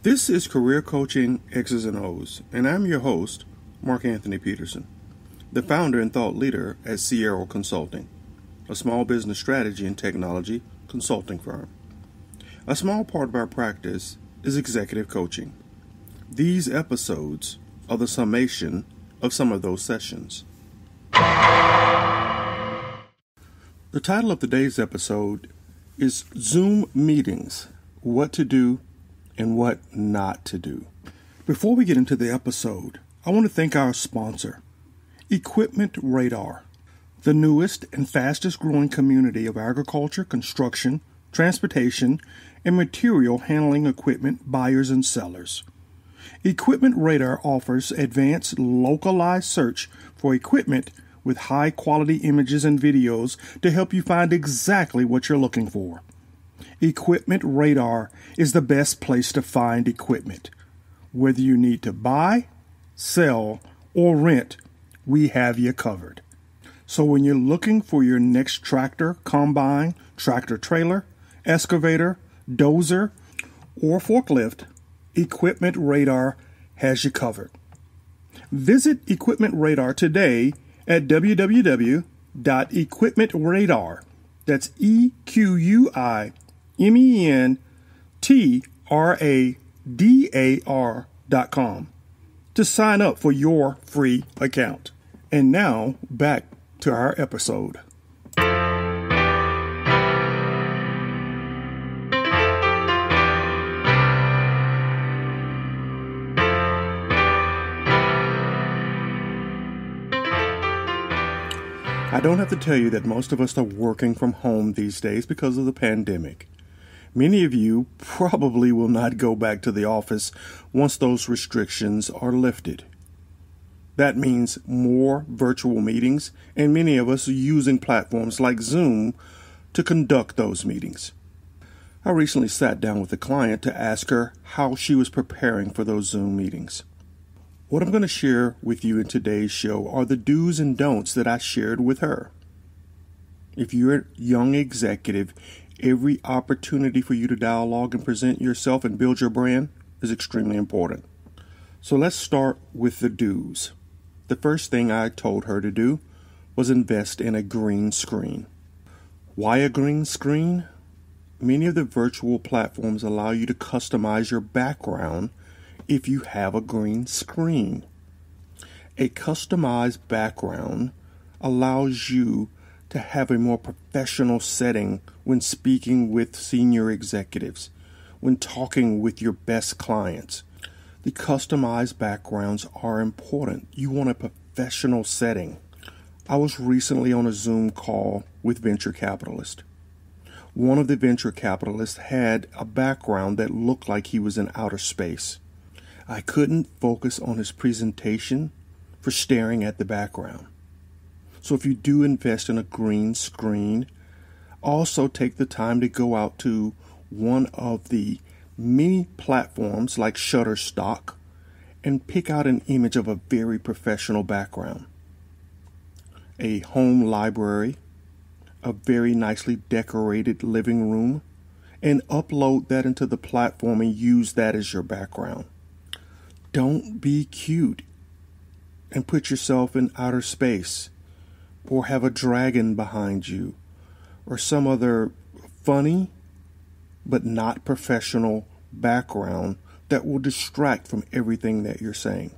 This is Career Coaching X's and O's, and I'm your host, Mark Anthony Peterson, the founder and thought leader at Sierra Consulting, a small business strategy and technology consulting firm. A small part of our practice is executive coaching. These episodes are the summation of some of those sessions. The title of today's episode is Zoom Meetings, What to Do and What Not to Do. Before we get into the episode, I want to thank our sponsor, Equipment Radar, the newest and fastest growing community of agriculture, construction, transportation, and material handling equipment buyers and sellers. Equipment Radar offers advanced localized search for equipment with high quality images and videos to help you find exactly what you're looking for. Equipment Radar is the best place to find equipment. Whether you need to buy, sell, or rent, we have you covered. So when you're looking for your next tractor, combine, tractor trailer, excavator, dozer, or forklift, Equipment Radar has you covered. Visit Equipment Radar today at www.equipmentradar, that's EQUIPMENTRADAR.com to sign up for your free account. And now, back to our episode. I don't have to tell you that most of us are working from home these days because of the pandemic. Many of you probably will not go back to the office once those restrictions are lifted. That means more virtual meetings, and many of us are using platforms like Zoom to conduct those meetings. I recently sat down with a client to ask her how she was preparing for those Zoom meetings. What I'm going to share with you in today's show are the do's and don'ts that I shared with her. If you're a young executive, every opportunity for you to dialogue and present yourself and build your brand is extremely important. So let's start with the do's. The first thing I told her to do was invest in a green screen. Why a green screen? Many of the virtual platforms allow you to customize your background if you have a green screen. A customized background allows you to have a more professional setting when speaking with senior executives, when talking with your best clients. The customized backgrounds are important. You want a professional setting. I was recently on a Zoom call with venture capitalists. One of the venture capitalists had a background that looked like he was in outer space. I couldn't focus on his presentation for staring at the background. So if you do invest in a green screen, also take the time to go out to one of the many platforms like Shutterstock and pick out an image of a very professional background. A home library, a very nicely decorated living room, and upload that into the platform and use that as your background. Don't be cute and put yourself in outer space or have a dragon behind you or some other funny but not professional background that will distract from everything that you're saying.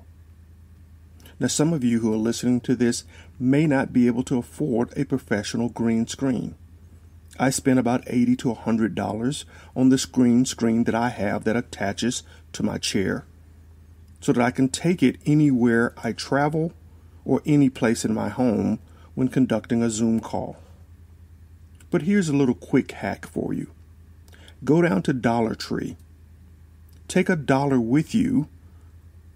Now, some of you who are listening to this may not be able to afford a professional green screen. I spent about $80 to $100 on this green screen that I have that attaches to my chair, so that I can take it anywhere I travel or any place in my home when conducting a Zoom call. But here's a little quick hack for you. Go down to Dollar Tree, take $1 with you,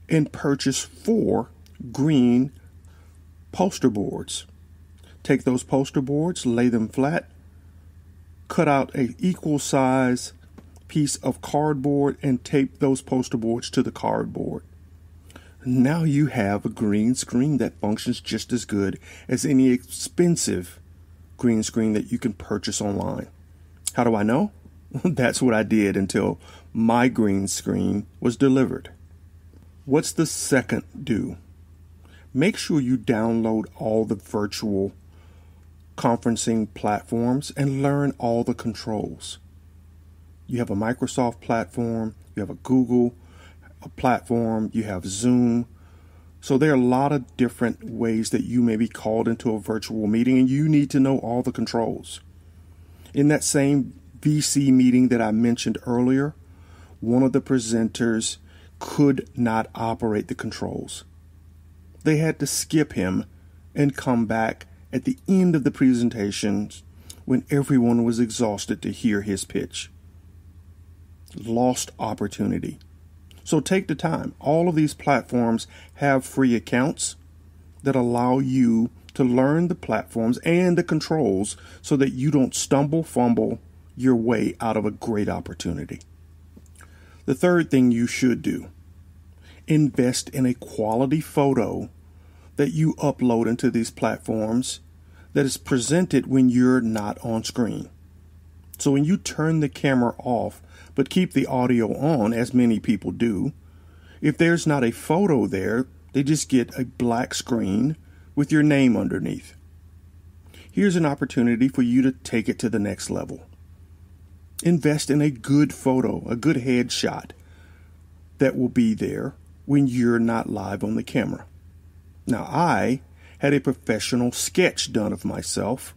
and purchase 4 green poster boards. Take those poster boards, lay them flat, cut out an equal size piece of cardboard, and tape those poster boards to the cardboard. Now you have a green screen that functions just as good as any expensive green screen that you can purchase online. How do I know? That's what I did until my green screen was delivered. What's the second do? Make sure you download all the virtual conferencing platforms and learn all the controls. You have a Microsoft platform, you have a Google platform, you have Zoom. So there are a lot of different ways that you may be called into a virtual meeting, and you need to know all the controls. In that same VC meeting that I mentioned earlier, one of the presenters could not operate the controls. They had to skip him and come back at the end of the presentation when everyone was exhausted to hear his pitch. Lost opportunity. So take the time. All of these platforms have free accounts that allow you to learn the platforms and the controls so that you don't fumble your way out of a great opportunity. The third thing you should do, invest in a quality photo that you upload into these platforms that is presented when you're not on screen. So when you turn the camera off but keep the audio on, as many people do, if there's not a photo there, they just get a black screen with your name underneath. Here's an opportunity for you to take it to the next level. Invest in a good photo, a good headshot that will be there when you're not live on the camera. Now, I had a professional sketch done of myself,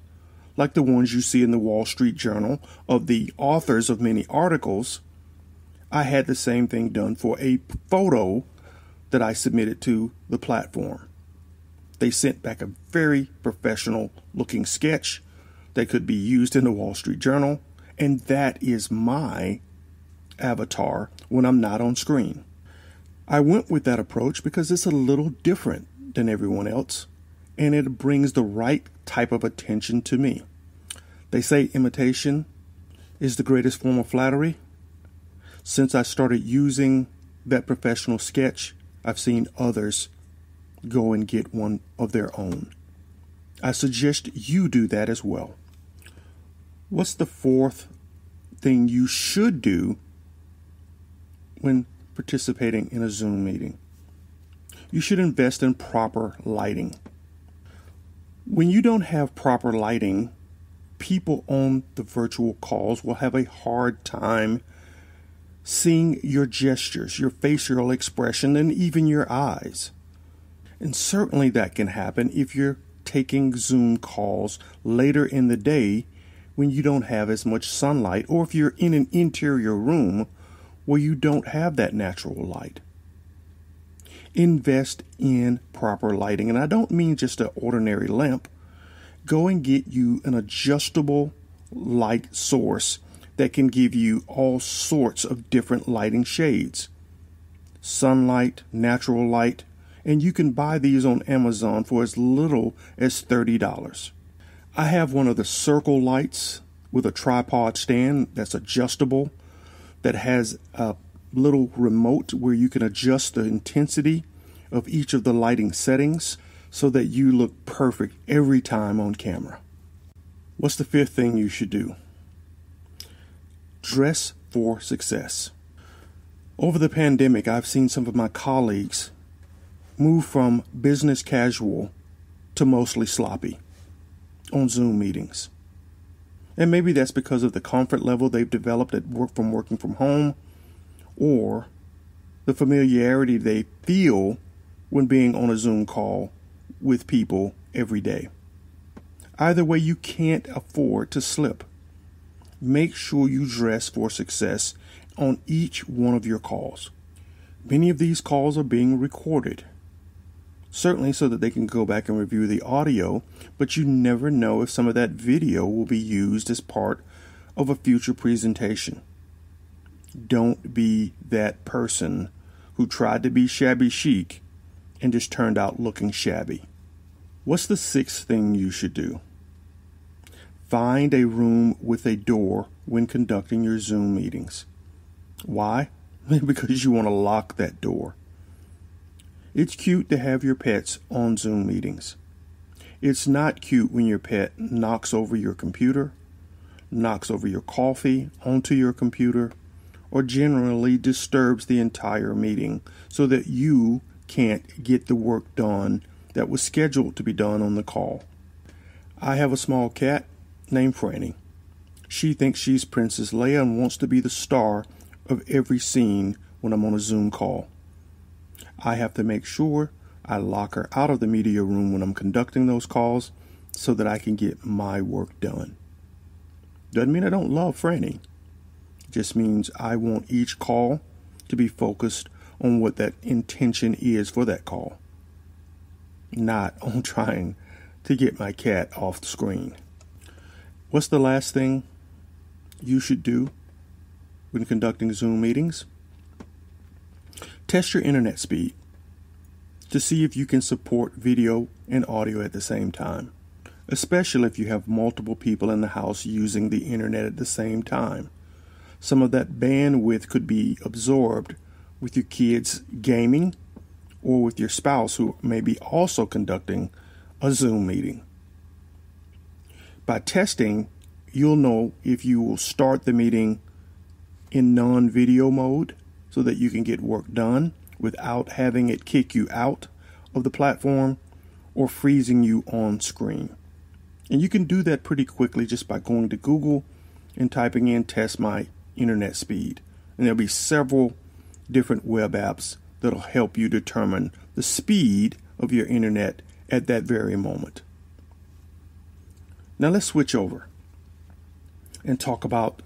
like the ones you see in the Wall Street Journal of the authors of many articles. I had the same thing done for a photo that I submitted to the platform. They sent back a very professional looking sketch that could be used in the Wall Street Journal, and that is my avatar when I'm not on screen. I went with that approach because it's a little different than everyone else, and it brings the right type of attention to me. They say imitation is the greatest form of flattery. Since I started using that professional sketch, I've seen others go and get one of their own. I suggest you do that as well. What's the fourth thing you should do when participating in a Zoom meeting? You should invest in proper lighting. When you don't have proper lighting, people on the virtual calls will have a hard time seeing your gestures, your facial expression, and even your eyes. And certainly that can happen if you're taking Zoom calls later in the day when you don't have as much sunlight, or if you're in an interior room where you don't have that natural light. Invest in proper lighting, and I don't mean just an ordinary lamp. Go and get you an adjustable light source that can give you all sorts of different lighting shades. Sunlight, natural light, and you can buy these on Amazon for as little as $30. I have one of the circle lights with a tripod stand that's adjustable, that has a little remote where you can adjust the intensity of each of the lighting settings so that you look perfect every time on camera. What's the fifth thing you should do? Dress for success. Over the pandemic, I've seen some of my colleagues move from business casual to mostly sloppy on Zoom meetings. And maybe that's because of the comfort level they've developed at working from home, or the familiarity they feel when being on a Zoom call with people every day. Either way, you can't afford to slip. Make sure you dress for success on each one of your calls. Many of these calls are being recorded, certainly so that they can go back and review the audio, but you never know if some of that video will be used as part of a future presentation. Don't be that person who tried to be shabby chic and just turned out looking shabby. What's the sixth thing you should do? Find a room with a door when conducting your Zoom meetings. Why? Because you want to lock that door. It's cute to have your pets on Zoom meetings. It's not cute when your pet knocks over your computer, knocks over your coffee onto your computer, or generally disturbs the entire meeting so that you can't get the work done that was scheduled to be done on the call. I have a small cat named Franny. She thinks she's Princess Leia and wants to be the star of every scene when I'm on a Zoom call. I have to make sure I lock her out of the media room when I'm conducting those calls so that I can get my work done. Doesn't mean I don't love Franny. It just means I want each call to be focused on what that intention is for that call, not on trying to get my cat off the screen. What's the last thing you should do when conducting Zoom meetings? Test your internet speed to see if you can support video and audio at the same time, especially if you have multiple people in the house using the internet at the same time. Some of that bandwidth could be absorbed with your kids gaming or with your spouse who may be also conducting a Zoom meeting. By testing, you'll know if you will start the meeting in non-video mode so that you can get work done without having it kick you out of the platform or freezing you on screen. And you can do that pretty quickly just by going to Google and typing in test my internet speed. And there'll be several different web apps that'll help you determine the speed of your internet at that very moment. Now let's switch over and talk about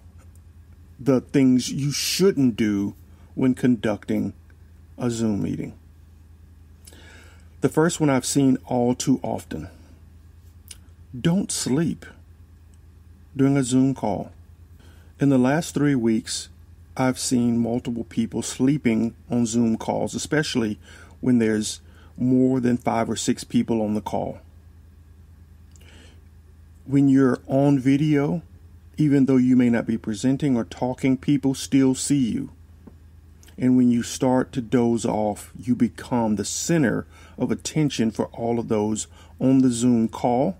the things you shouldn't do when conducting a Zoom meeting. The first one I've seen all too often. Don't sleep during a Zoom call. In the last 3 weeks, I've seen multiple people sleeping on Zoom calls, especially when there's more than 5 or 6 people on the call. When you're on video, even though you may not be presenting or talking, people still see you. And when you start to doze off, you become the center of attention for all of those on the Zoom call,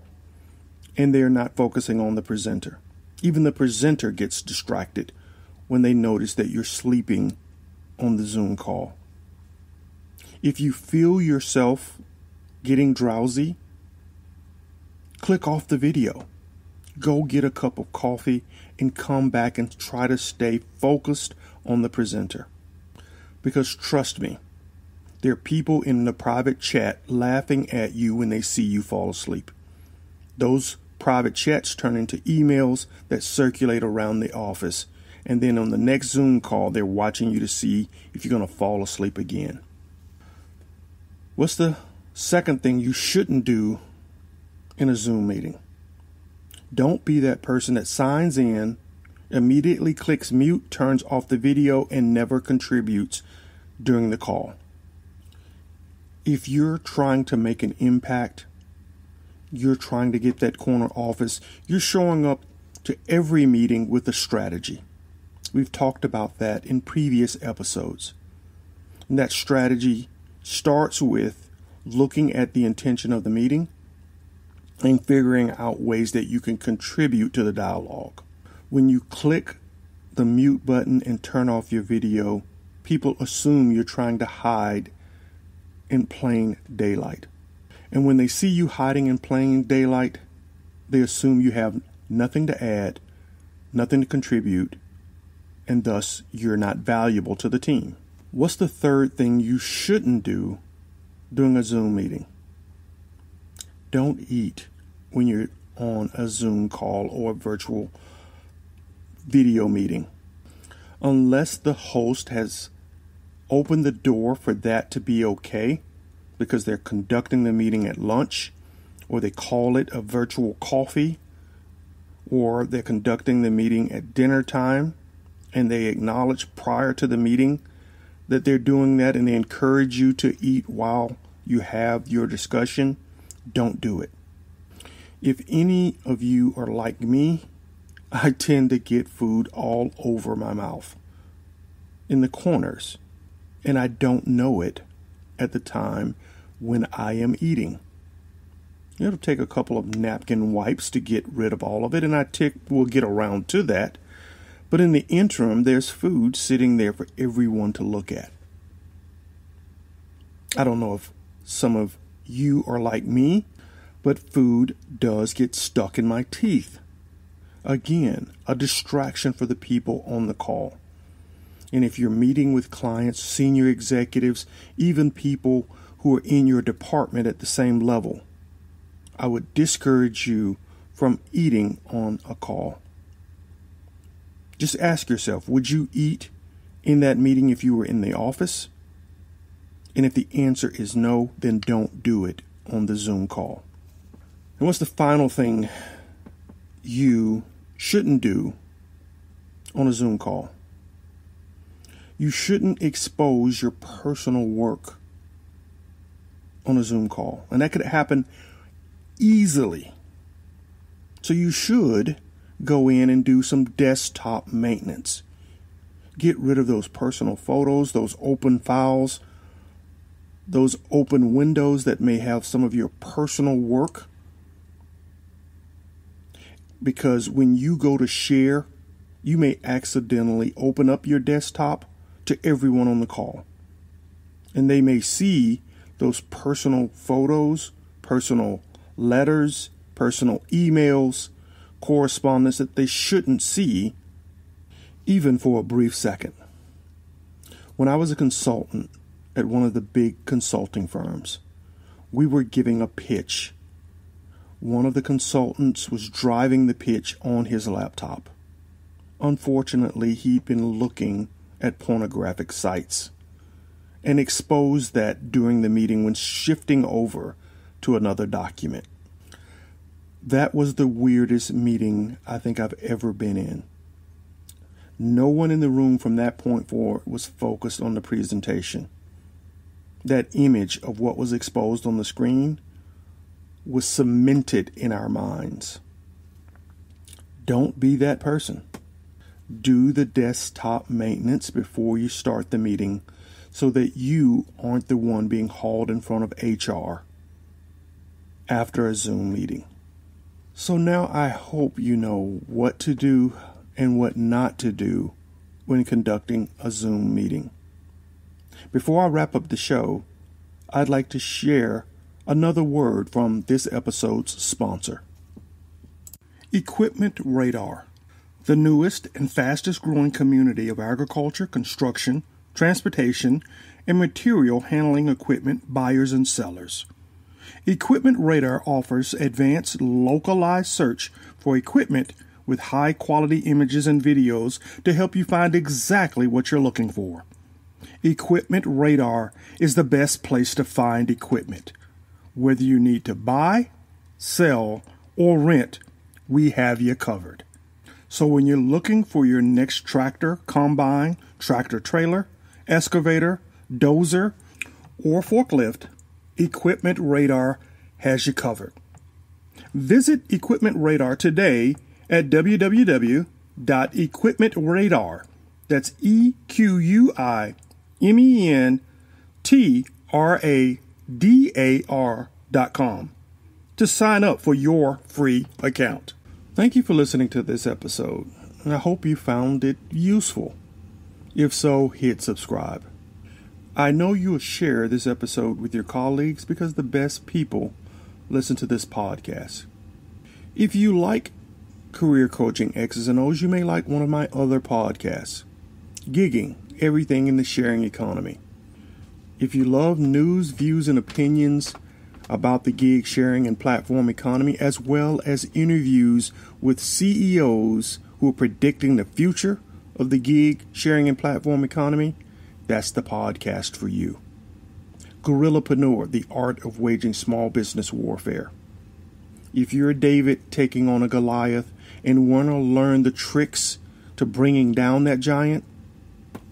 and they're not focusing on the presenter. Even the presenter gets distracted when they notice that you're sleeping on the Zoom call. If you feel yourself getting drowsy, click off the video. Go get a cup of coffee and come back and try to stay focused on the presenter. Because trust me, there are people in the private chat laughing at you when they see you fall asleep. Those private chats turn into emails that circulate around the office. And then on the next Zoom call, they're watching you to see if you're going to fall asleep again. What's the second thing you shouldn't do in a Zoom meeting? Don't be that person that signs in, immediately clicks mute, turns off the video, and never contributes during the call. If you're trying to make an impact, you're trying to get that corner office, you're showing up to every meeting with a strategy. We've talked about that in previous episodes. And that strategy starts with looking at the intention of the meeting and figuring out ways that you can contribute to the dialogue. When you click the mute button and turn off your video, people assume you're trying to hide in plain daylight. And when they see you hiding in plain daylight, they assume you have nothing to add, nothing to contribute, and thus you're not valuable to the team. What's the third thing you shouldn't do during a Zoom meeting? Don't eat when you're on a Zoom call or a virtual video meeting, unless the host has opened the door for that to be okay, because they're conducting the meeting at lunch, or they call it a virtual coffee, or they're conducting the meeting at dinner time, and they acknowledge prior to the meeting that they're doing that, and they encourage you to eat while you have your discussion. Don't do it. If any of you are like me, I tend to get food all over my mouth, in the corners, and I don't know it at the time when I am eating. It'll take a couple of napkin wipes to get rid of all of it, and I will get around to that. But in the interim, there's food sitting there for everyone to look at. I don't know if some of you are like me, but food does get stuck in my teeth. Again, a distraction for the people on the call. And if you're meeting with clients, senior executives, even people who are in your department at the same level, I would discourage you from eating on a call. Just ask yourself, would you eat in that meeting if you were in the office? And if the answer is no, then don't do it on the Zoom call. And what's the final thing you shouldn't do on a Zoom call? You shouldn't expose your personal work on a Zoom call. And that could happen easily. So you should go in and do some desktop maintenance. Get rid of those personal photos, those open files, those open windows that may have some of your personal work. Because when you go to share, you may accidentally open up your desktop to everyone on the call. And they may see those personal photos, personal letters, personal emails, correspondence that they shouldn't see, even for a brief second. When I was a consultant at one of the big consulting firms, we were giving a pitch. One of the consultants was driving the pitch on his laptop. Unfortunately, he'd been looking at pornographic sites and exposed that during the meeting when shifting over to another document. That was the weirdest meeting I think I've ever been in. No one in the room from that point forward was focused on the presentation. That image of what was exposed on the screen was cemented in our minds. Don't be that person. Do the desktop maintenance before you start the meeting so that you aren't the one being hauled in front of HR after a Zoom meeting. So now I hope you know what to do and what not to do when conducting a Zoom meeting. Before I wrap up the show, I'd like to share another word from this episode's sponsor. Equipment Radar, the newest and fastest growing community of agriculture, construction, transportation, and material handling equipment buyers and sellers. Equipment Radar offers advanced localized search for equipment with high quality images and videos to help you find exactly what you're looking for. Equipment Radar is the best place to find equipment. Whether you need to buy, sell, or rent, we have you covered. So when you're looking for your next tractor, combine, tractor trailer, excavator, dozer, or forklift, Equipment Radar has you covered. Visit Equipment Radar today at www.equipmentradar, that's EQUIPMENTRADAR.com, to sign up for your free account. Thank you for listening to this episode, and I hope you found it useful. If so, hit subscribe. I know you'll share this episode with your colleagues because the best people listen to this podcast. If you like career coaching X's and O's, you may like one of my other podcasts, Gigging, Everything in the Sharing Economy. If you love news, views, and opinions about the gig sharing and platform economy, as well as interviews with CEOs who are predicting the future of the gig sharing and platform economy, that's the podcast for you. Gorillapreneur, the art of waging small business warfare. If you're a David taking on a Goliath and want to learn the tricks to bringing down that giant,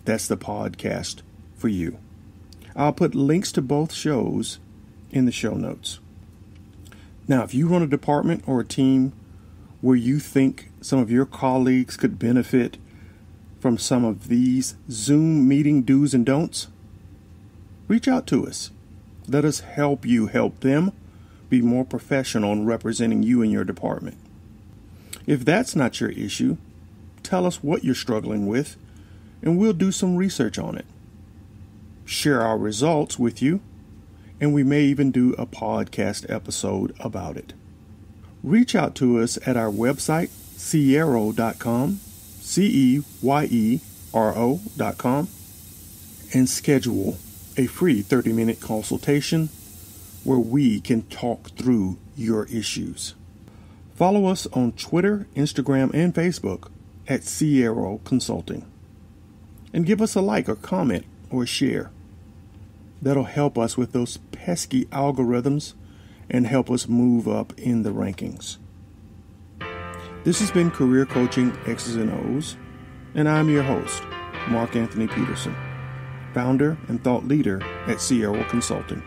that's the podcast for you. I'll put links to both shows in the show notes. Now, if you run a department or a team where you think some of your colleagues could benefit from some of these Zoom meeting do's and don'ts, reach out to us. Let us help you help them be more professional in representing you in your department. If that's not your issue, tell us what you're struggling with, and we'll do some research on it. Share our results with you, and we may even do a podcast episode about it. Reach out to us at our website, ceyero.com, CEYERO.com, and schedule a free 30-minute consultation where we can talk through your issues. Follow us on Twitter, Instagram, and Facebook at Ceyero Consulting. And give us a like or comment or share. That'll help us with those pesky algorithms and help us move up in the rankings. This has been Career Coaching X's and O's, and I'm your host, Mark Anthony Peterson, founder and thought leader at Ceyero Consulting.